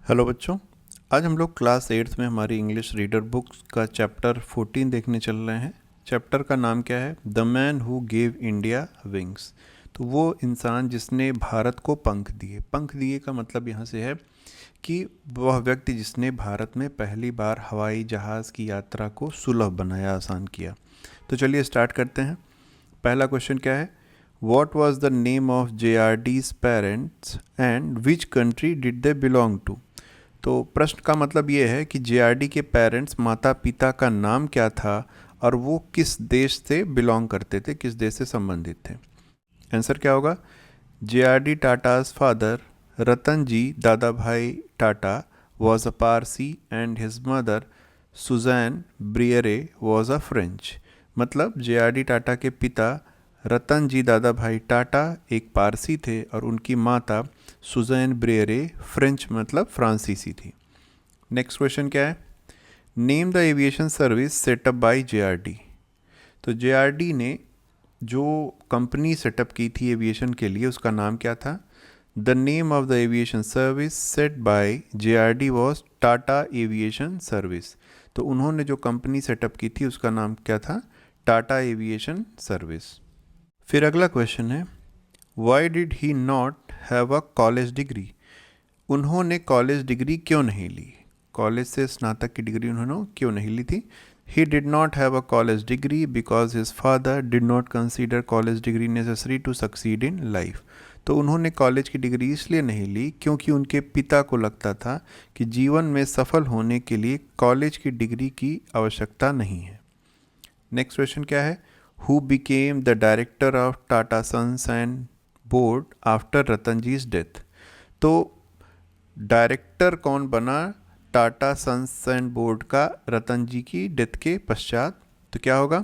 Hello बच्चों। आज हम लोग क्लास 8th में हमारी इंग्लिश रीडर बुक्स का चैप्टर 14 देखने चल रहे हैं। चैप्टर का नाम क्या है? The man who gave India wings. तो वो इंसान जिसने भारत को पंख दिए। पंख दिए का मतलब यहाँ से है कि वह व्यक्ति जिसने भारत में पहली बार हवाई जहाज़ की यात्रा को सुलभ बनाया, आसान किया। तो चलिए स्टार्ट करते हैं। पहला क्वेश्चन क्या है? What was the name of JRD's parents and which country did they belong to? तो प्रश्न का मतलब ये है कि JRD के पेरेंट्स, माता पिता का नाम क्या था और वो किस देश से बिलोंग करते थे, किस देश से संबंधित थे। आंसर क्या होगा? JRD टाटा's father Ratan ji Dadabhai Tata was a Parsi and his mother Suzanne Briere was a French। मतलब JRD टाटा के पिता रतन जी दादा भाई टाटा एक पारसी थे और उनकी माता सुजैन ब्रियरे फ्रेंच मतलब फ्रांसीसी थी। नेक्स्ट क्वेश्चन क्या है? Name the aviation service setup by JRD। तो JRD ने जो कंपनी सेटअप की थी एविएशन के लिए, उसका नाम क्या था? The name of the aviation service set by JRD was Tata aviation service. तो उन्होंने जो कंपनी सेटअप की थी उसका नाम क्या था? Tata aviation service. फिर अगला क्वेश्चन है, why did he not have a college degree. उन्होंने कॉलेज डिग्री क्यों नहीं ली? कॉलेज से स्नातक की डिग्री उन्होंने क्यों नहीं ली थी? He did not have a college degree because his father did not consider college degree necessary to succeed in life. तो उन्होंने कॉलेज की डिग्री इसलिए नहीं ली क्योंकि उनके पिता को लगता था कि जीवन में सफल होने के लिए कॉलेज की डिग्री की आवश्यकता नहीं है। नेक्स्ट क्वेश्चन क्या है? Who became the director of Tata Sons and Board after रतनजी's death। तो डायरेक्टर कौन बना टाटा सन्स एंड बोर्ड का रतन जी की डेथ के पश्चात? तो क्या होगा?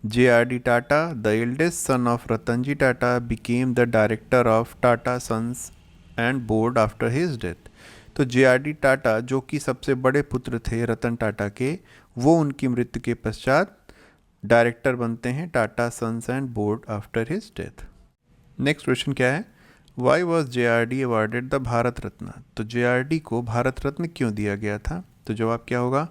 JRD Tata the eldest son of Ratan ji Tata became the director of Tata sons and board after his death. तो JRD टाटा जो कि सबसे बड़े पुत्र थे रतन टाटा के, वो उनकी मृत्यु के पश्चात डायरेक्टर बनते हैं Tata sons and board after his death. Next question क्या है? Why was JRD awarded the Bharat Ratna. तो JRD को भारत रत्न क्यों दिया गया था? तो जवाब क्या होगा?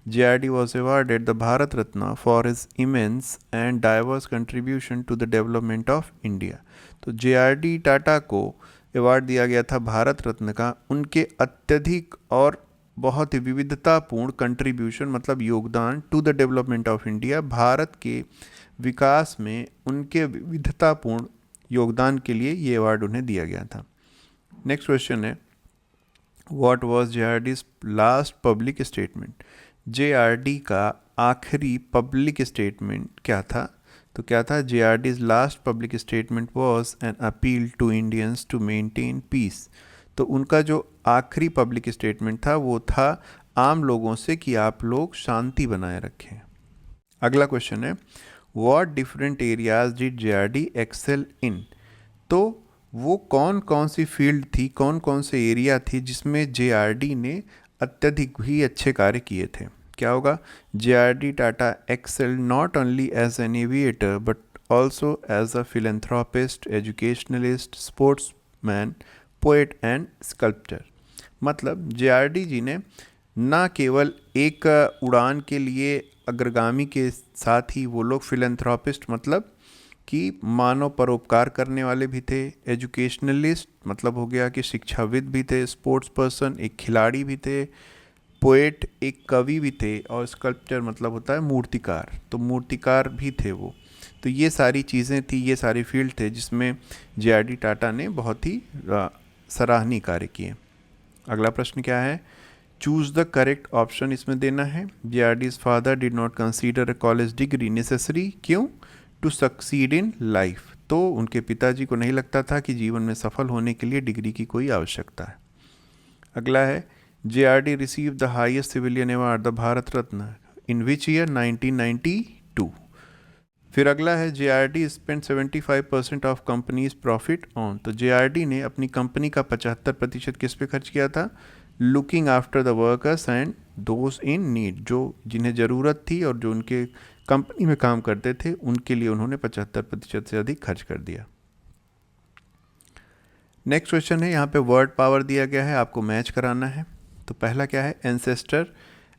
JRD was awarded the Bharat Ratna for his immense and diverse contribution to the development of India. तो JRD टाटा को अवार्ड दिया गया था भारत रत्न का उनके अत्यधिक और बहुत ही विविधतापूर्ण कंट्रीब्यूशन मतलब योगदान to the development of India, Bharat के विकास में उनके विविधतापूर्ण योगदान के लिए ये अवार्ड उन्हें दिया गया था। नेक्स्ट क्वेश्चन है, what was JRD's last public statement. JRD का आखिरी पब्लिक स्टेटमेंट क्या था? तो क्या था? JRD's last public statement was an appeal to Indians to maintain peace. तो उनका जो आखिरी पब्लिक स्टेटमेंट था वो था आम लोगों से कि आप लोग शांति बनाए रखें। अगला क्वेश्चन है, what different areas did JRD excel in. तो वो कौन कौन सी फील्ड थी, कौन कौन से एरिया थी जिसमें JRD ने अत्यधिक ही अच्छे कार्य किए थे? क्या होगा? JRD Tata excel not only as an aviator but also as a philanthropist, educationalist, sportsman, poet and sculpture. मतलब JRD जी ने न केवल एक उड़ान के लिए अग्रगामी के साथ ही वो लोग फिलेंथ्रोपिस्ट मतलब कि मानव परोपकार करने वाले भी थे, एजुकेशनलिस्ट मतलब हो गया कि शिक्षाविद भी थे, स्पोर्ट्स पर्सन एक खिलाड़ी भी थे, पोएट एक कवि भी थे और स्कल्पचर मतलब होता है मूर्तिकार, तो मूर्तिकार भी थे वो। तो ये सारी चीज़ें थी, ये सारी फील्ड थे जिसमें JRD टाटा ने बहुत ही सराहनीय कार्य किए। अगला प्रश्न क्या है? चूज द करेक्ट ऑप्शन इसमें देना है। JRD's father did not consider a college degree necessary, क्यों? To succeed in life. तो उनके पिताजी को नहीं लगता था कि जीवन में सफल होने के लिए डिग्री की कोई आवश्यकता है। अगला है, JRD receive the highest civilian award the Bharat Ratna in which year? 1992। फिर अगला है, JRD spend 75% of companies profit on. तो JRD ने अपनी कंपनी का 75% किस पे खर्च किया था? Looking after the workers and those in need, जो जिन्हें ज़रूरत थी और जो उनके कंपनी में काम करते थे उनके लिए उन्होंने 75% से अधिक खर्च कर दिया। नेक्स्ट क्वेश्चन है, यहाँ पे वर्ड पावर दिया गया है, आपको मैच कराना है। तो पहला क्या है, एंसेस्टर।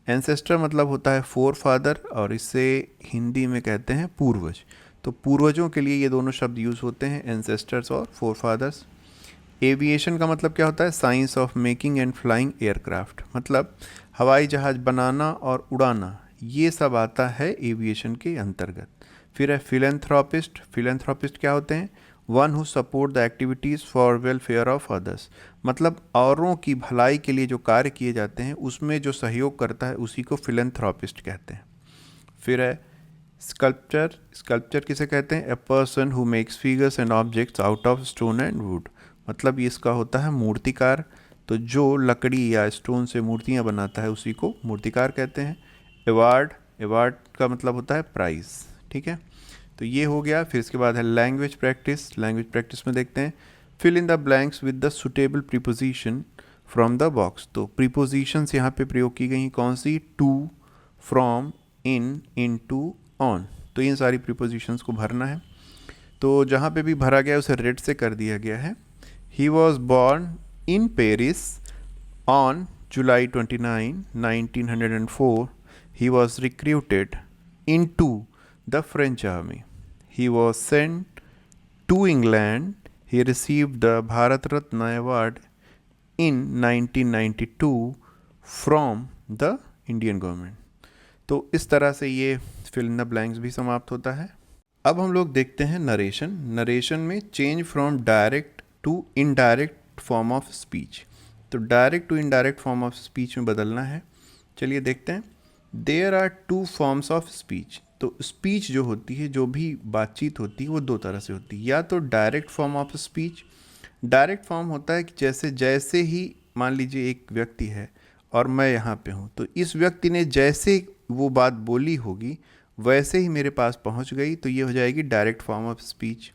एंसेस्टर मतलब होता है फोर फादर, और इसे हिंदी में कहते हैं पूर्वज। तो पूर्वजों के लिए ये दोनों शब्द यूज़ होते हैं, एंसेस्टर्स और फोर फादर्स। एविएशन का मतलब क्या होता है, science of making and flying aircraft, मतलब हवाई जहाज़ बनाना और उड़ाना, ये सब आता है एविएशन के अंतर्गत। फिर है फिलेंथ्रोपिस्ट। फिलेंथ्रोपिस्ट क्या होते हैं, one who support the activities for welfare of others, मतलब औरों की भलाई के लिए जो कार्य किए जाते हैं उसमें जो सहयोग करता है उसी को फिलेंथ्रोपिस्ट कहते हैं। फिर है स्कल्पचर। स्कल्पचर किसे कहते हैं, a person who makes figures and objects out of stone and would, मतलब ये इसका होता है मूर्तिकार। तो जो लकड़ी या स्टोन से मूर्तियाँ बनाता है उसी को मूर्तिकार कहते हैं। अवार्ड। अवार्ड का मतलब होता है प्राइज़, ठीक है। तो ये हो गया। फिर इसके बाद है लैंग्वेज प्रैक्टिस। लैंग्वेज प्रैक्टिस में देखते हैं, fill in the blanks with the suitable preposition from the box. तो प्रीपोजिशंस यहाँ पे प्रयोग की गई, कौन सी, to, from, into, on. तो इन सारी प्रीपोजिशंस को भरना है। तो जहाँ पे भी भरा गया उसे रेड से कर दिया गया है। He was born in Paris on July 29, 1904. He was recruited into the French army. He was sent to England. He received the Bharat Ratna Award in 1992 from the Indian government. तो इस तरह से ये फिल इन द ब्लैंक्स भी समाप्त होता है। अब हम लोग देखते हैं नरेशन। नरेशन में change from direct to indirect form of speech. तो direct to indirect form of speech में बदलना है। चलिए देखते हैं। There are two forms of speech. तो स्पीच जो होती है, जो भी बातचीत होती है, वो दो तरह से होती है। या तो direct form of speech. Direct form होता है कि जैसे जैसे ही मान लीजिए एक व्यक्ति है और मैं यहाँ पे हूँ, तो इस व्यक्ति ने जैसे वो बात बोली होगी वैसे ही मेरे पास पहुँच गई, तो ये हो जाएगी डायरेक्ट फॉर्म ऑफ स्पीच।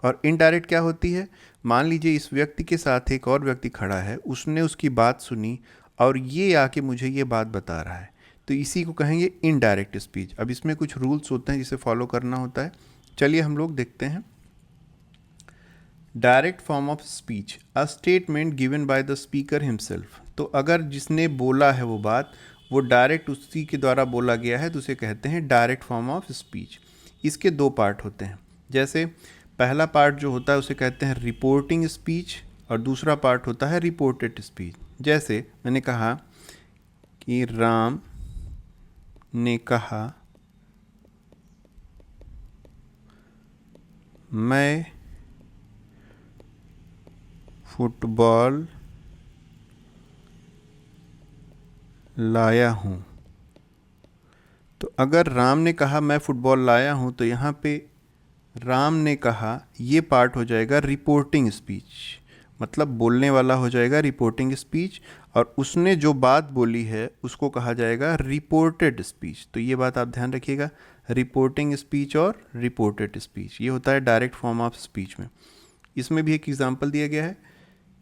और इनडायरेक्ट क्या होती है, मान लीजिए इस व्यक्ति के साथ एक और व्यक्ति खड़ा है, उसने उसकी बात सुनी और ये आके मुझे ये बात बता रहा है, तो इसी को कहेंगे इनडायरेक्ट स्पीच। अब इसमें कुछ रूल्स होते हैं जिसे फॉलो करना होता है। चलिए हम लोग देखते हैं। Direct form of speech, a statement given by the speaker himself. तो अगर जिसने बोला है वो बात, वो डायरेक्ट उसी के द्वारा बोला गया है, तो उसे कहते हैं डायरेक्ट फॉर्म ऑफ स्पीच। इसके दो पार्ट होते हैं। जैसे पहला पार्ट जो होता है उसे कहते हैं रिपोर्टिंग स्पीच, और दूसरा पार्ट होता है रिपोर्टेड स्पीच। जैसे मैंने कहा कि राम ने कहा मैं फुटबॉल लाया हूँ। तो अगर राम ने कहा मैं फुटबॉल लाया हूँ, तो यहाँ पे राम ने कहा ये पार्ट हो जाएगा रिपोर्टिंग स्पीच, मतलब बोलने वाला हो जाएगा रिपोर्टिंग स्पीच, और उसने जो बात बोली है उसको कहा जाएगा रिपोर्टेड स्पीच। तो ये बात आप ध्यान रखिएगा, रिपोर्टिंग स्पीच और रिपोर्टेड स्पीच, ये होता है डायरेक्ट फॉर्म ऑफ स्पीच में। इसमें भी एक एग्जांपल दिया गया है,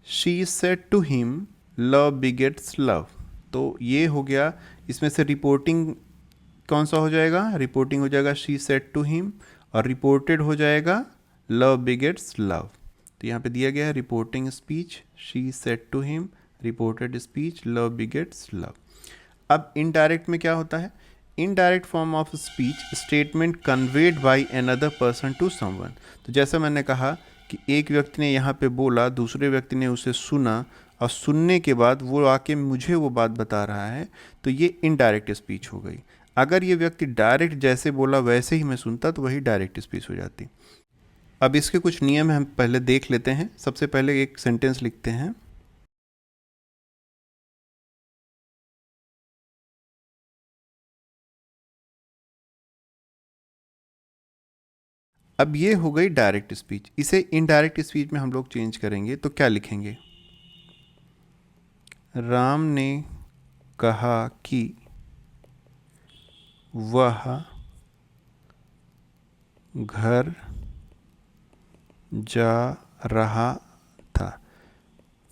she said to him love begets love. तो ये हो गया, इसमें से रिपोर्टिंग कौन सा हो जाएगा, रिपोर्टिंग हो जाएगा शी सेड टू हिम, और रिपोर्टेड हो जाएगा लव बिगेट्स लव। तो यहाँ पे दिया गया है reporting speech she said to him, reported speech love begets love. अब इनडायरेक्ट में क्या होता है, indirect form of speech statement conveyed by another person to someone. तो जैसा मैंने कहा कि एक व्यक्ति ने यहाँ पे बोला, दूसरे व्यक्ति ने उसे सुना, और सुनने के बाद वो आके मुझे वो बात बता रहा है, तो ये इनडायरेक्ट स्पीच हो गई। अगर ये व्यक्ति डायरेक्ट जैसे बोला वैसे ही मैं सुनता, तो वही डायरेक्ट स्पीच हो जाती। अब इसके कुछ नियम हम पहले देख लेते हैं। सबसे पहले एक सेंटेंस लिखते हैं। अब ये हो गई डायरेक्ट स्पीच। इसे इनडायरेक्ट स्पीच में हम लोग चेंज करेंगे, तो क्या लिखेंगे, राम ने कहा कि वह घर जा रहा था।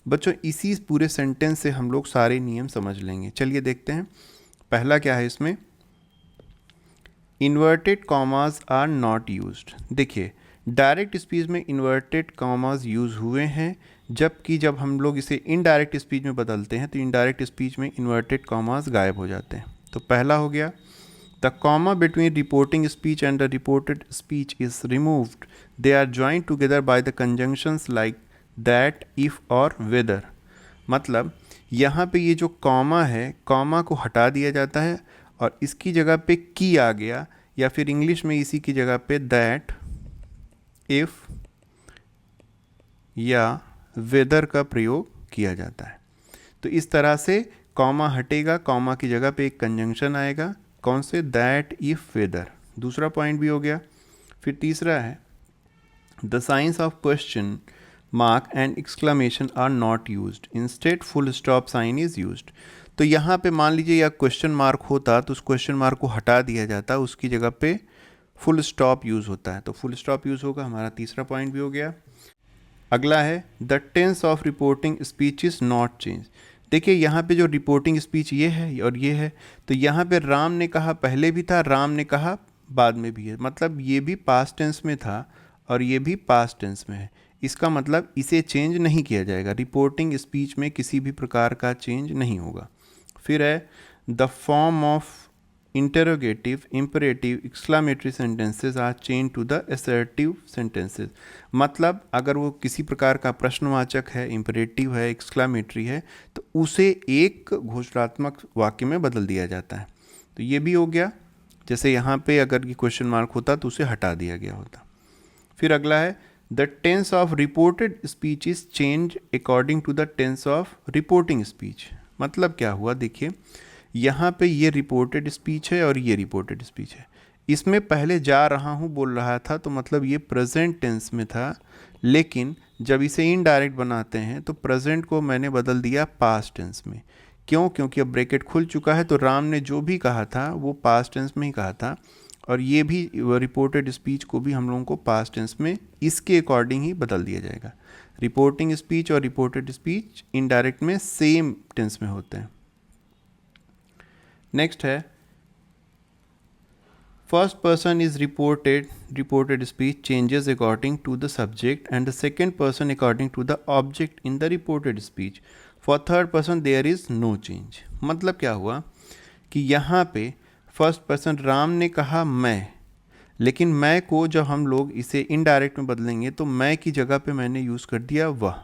बच्चों इसी पूरे सेंटेंस से हम लोग सारे नियम समझ लेंगे। चलिए देखते हैं। पहला क्या है इसमें, inverted commas are not used. देखिए डायरेक्ट स्पीच में इन्वर्टेड कॉमास यूज़ हुए हैं, जबकि जब हम लोग इसे इनडायरेक्ट स्पीच में बदलते हैं तो इनडायरेक्ट स्पीच में इन्वर्टेड कॉमास गायब हो जाते हैं। तो पहला हो गया, the comma between reporting speech and the reported speech is removed, they are joint together by the conjunctions like that, if और वेदर। मतलब यहाँ पे ये जो कॉमा है, कॉमा को हटा दिया जाता है और इसकी जगह पे की आ गया, या फिर इंग्लिश में इसी की जगह पे दैट, इफ या वेदर का प्रयोग किया जाता है। तो इस तरह से कॉमा हटेगा, कॉमा की जगह पे एक कंजंक्शन आएगा, कौन से, दैट, इफ, वेदर। दूसरा पॉइंट भी हो गया। फिर तीसरा है, the signs of question mark and exclamation are not used, instead full stop sign is used. तो यहाँ पे मान लीजिए या क्वेश्चन मार्क होता तो उस क्वेश्चन मार्क को हटा दिया जाता, उसकी जगह पे फुल स्टॉप यूज़ होता है, तो फुल स्टॉप यूज़ होगा। हमारा तीसरा पॉइंट भी हो गया। अगला है, the tense of reporting speech is not change. देखिए यहाँ पे जो रिपोर्टिंग स्पीच ये है और ये है, तो यहाँ पे राम ने कहा पहले भी था, राम ने कहा बाद में भी है, मतलब ये भी पास्ट टेंस में था और ये भी पास्ट टेंस में है। इसका मतलब इसे चेंज नहीं किया जाएगा, रिपोर्टिंग स्पीच में किसी भी प्रकार का चेंज नहीं होगा। फिर है, the form of interrogative, imperative, exclamatory sentences are change to the assertive sentences. मतलब अगर वो किसी प्रकार का प्रश्नवाचक है, इम्परेटिव है, एक्सक्लामेटरी है, तो उसे एक घोषणात्मक वाक्य में बदल दिया जाता है। तो ये भी हो गया। जैसे यहाँ पे अगर ये क्वेश्चन मार्क होता तो उसे हटा दिया गया होता। फिर अगला है, the tense of reported speech is change according to the tense of reporting speech. मतलब क्या हुआ, देखिए यहाँ पे ये रिपोर्टेड स्पीच है और ये रिपोर्टेड स्पीच है, इसमें पहले जा रहा हूँ बोल रहा था तो मतलब ये प्रेजेंट टेंस में था, लेकिन जब इसे इनडायरेक्ट बनाते हैं तो प्रेजेंट को मैंने बदल दिया पास्ट टेंस में। क्यों? क्योंकि अब ब्रैकेट खुल चुका है, तो राम ने जो भी कहा था वो पास्ट टेंस में ही कहा था, और ये भी रिपोर्टेड स्पीच को भी हम लोगों को पास्ट टेंस में इसके अकॉर्डिंग ही बदल दिया जाएगा। रिपोर्टिंग स्पीच और रिपोर्टेड स्पीच इनडायरेक्ट में सेम टेंस में होते हैं। नेक्स्ट है, first person is reported speech changes according to the subject and the second person according to the object in the reported speech. For third person there is no change. मतलब क्या हुआ कि यहाँ पे फर्स्ट पर्सन राम ने कहा मैं, लेकिन मैं को जब हम लोग इसे इनडायरेक्ट में बदलेंगे तो मैं की जगह पे मैंने यूज़ कर दिया वह,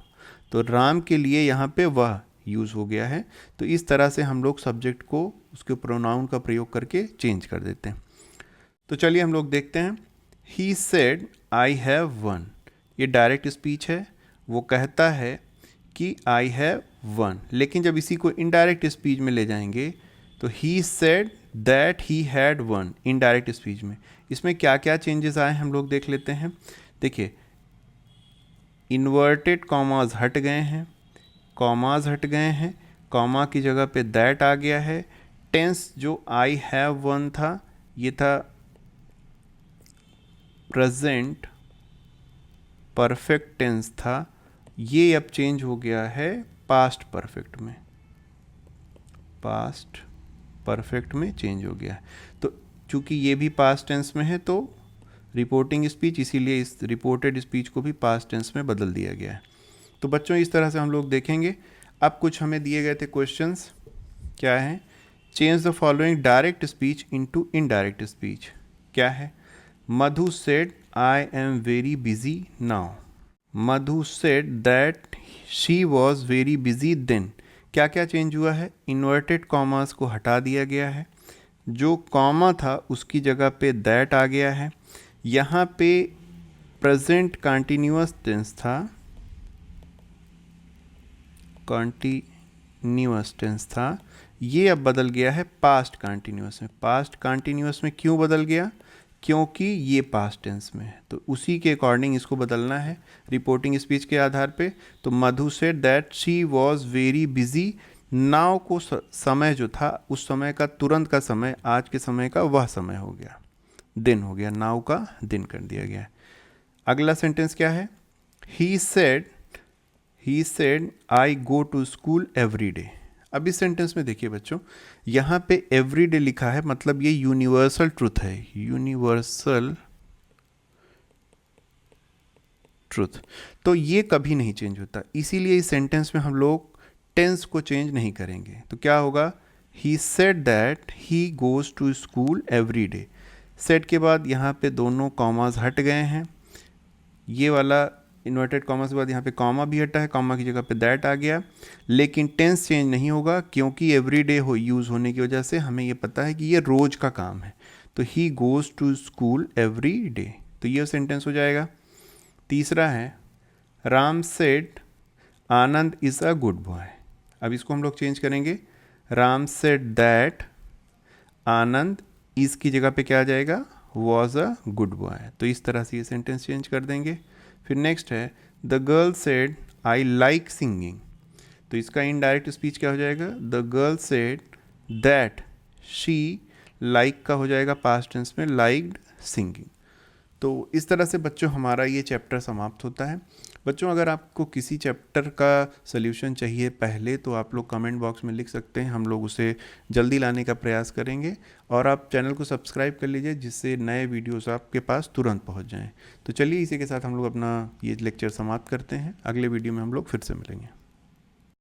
तो राम के लिए यहाँ पे वह यूज़ हो गया है। तो इस तरह से हम लोग सब्जेक्ट को उसके प्रोनाउन का प्रयोग करके चेंज कर देते हैं। तो चलिए हम लोग देखते हैं। ही सेड आई हैव वन, ये डायरेक्ट स्पीच है, वो कहता है कि आई हैव वन, लेकिन जब इसी को इनडायरेक्ट स्पीच में ले जाएंगे तो ही said that he had one, indirect speech में। इसमें क्या क्या चेंजेस आए हम लोग देख लेते हैं। देखिए, इन्वर्टेड कॉमाज हट गए हैं, कॉमाज हट गए हैं, कॉमा की जगह पे दैट आ गया है। टेंस जो आई हैव वन था ये था प्रेजेंट परफेक्ट टेंस था, ये अब चेंज हो गया है पास्ट परफेक्ट में, पास्ट परफेक्ट में चेंज हो गया है। तो चूंकि ये भी पास्ट टेंस में है तो रिपोर्टिंग स्पीच, इसीलिए इस रिपोर्टेड स्पीच को भी पास्ट टेंस में बदल दिया गया है। तो बच्चों इस तरह से हम लोग देखेंगे। अब कुछ हमें दिए गए थे क्वेश्चंस, क्या है, change the following direct speech into indirect speech. क्या है, Madhu said I am very busy now, Madhu said that she was very busy then. क्या क्या चेंज हुआ है, इन्वर्टेड कॉमास को हटा दिया गया है, जो कॉमा था उसकी जगह पे दैट आ गया है। यहाँ पे प्रेजेंट कंटिन्यूअस टेंस था, कंटिन्यूअस टेंस था, ये अब बदल गया है पास्ट कंटिन्यूअस में। पास्ट कंटिन्यूअस में क्यों बदल गया, क्योंकि ये पास्ट टेंस में है, तो उसी के अकॉर्डिंग इसको बदलना है रिपोर्टिंग स्पीच के आधार पे। तो Madhu said that she was very busy, now को समय जो था उस समय का तुरंत का समय, आज के समय का वह समय हो गया, दिन हो गया, नाउ का दिन कर दिया गया। अगला सेंटेंस क्या है, he said I go to school every day. अब इस सेंटेंस में देखिए बच्चों, यहाँ पे एवरी डे लिखा है, मतलब ये यूनिवर्सल ट्रूथ है, यूनिवर्सल ट्रुथ। तो ये कभी नहीं चेंज होता, इसीलिए इस सेंटेंस में हम लोग टेंस को चेंज नहीं करेंगे। तो क्या होगा, he said that he goes to school every day. Said के बाद यहाँ पे दोनों कॉमास हट गए हैं, ये वाला इन्वर्टेड कॉमा के बाद यहाँ पे कॉमा भी हटा है, कॉमा की जगह पे दैट आ गया, लेकिन टेंस चेंज नहीं होगा क्योंकि एवरीडे हो यूज़ होने की वजह से हमें ये पता है कि ये रोज़ का काम है। तो he goes to school every day, तो ये सेंटेंस हो जाएगा। तीसरा है Ram said Anand is a good boy. अब इसको हम लोग चेंज करेंगे, राम सेड दैट आनंद इस की जगह पे क्या आ जाएगा, वॉज अ गुड बॉय। तो इस तरह से ये सेंटेंस चेंज कर देंगे। फिर नेक्स्ट है the girl said I like singing. तो इसका इनडायरेक्ट स्पीच क्या हो जाएगा, the girl said that she like का हो जाएगा पास्ट टेंस में लाइक्ड सिंगिंग। तो इस तरह से बच्चों हमारा ये चैप्टर समाप्त होता है। बच्चों अगर आपको किसी चैप्टर का सल्यूशन चाहिए पहले तो आप लोग कमेंट बॉक्स में लिख सकते हैं, हम लोग उसे जल्दी लाने का प्रयास करेंगे। और आप चैनल को सब्सक्राइब कर लीजिए जिससे नए वीडियोस आपके पास तुरंत पहुंच जाएं। तो चलिए इसी के साथ हम लोग अपना ये लेक्चर समाप्त करते हैं, अगले वीडियो में हम लोग फिर से मिलेंगे।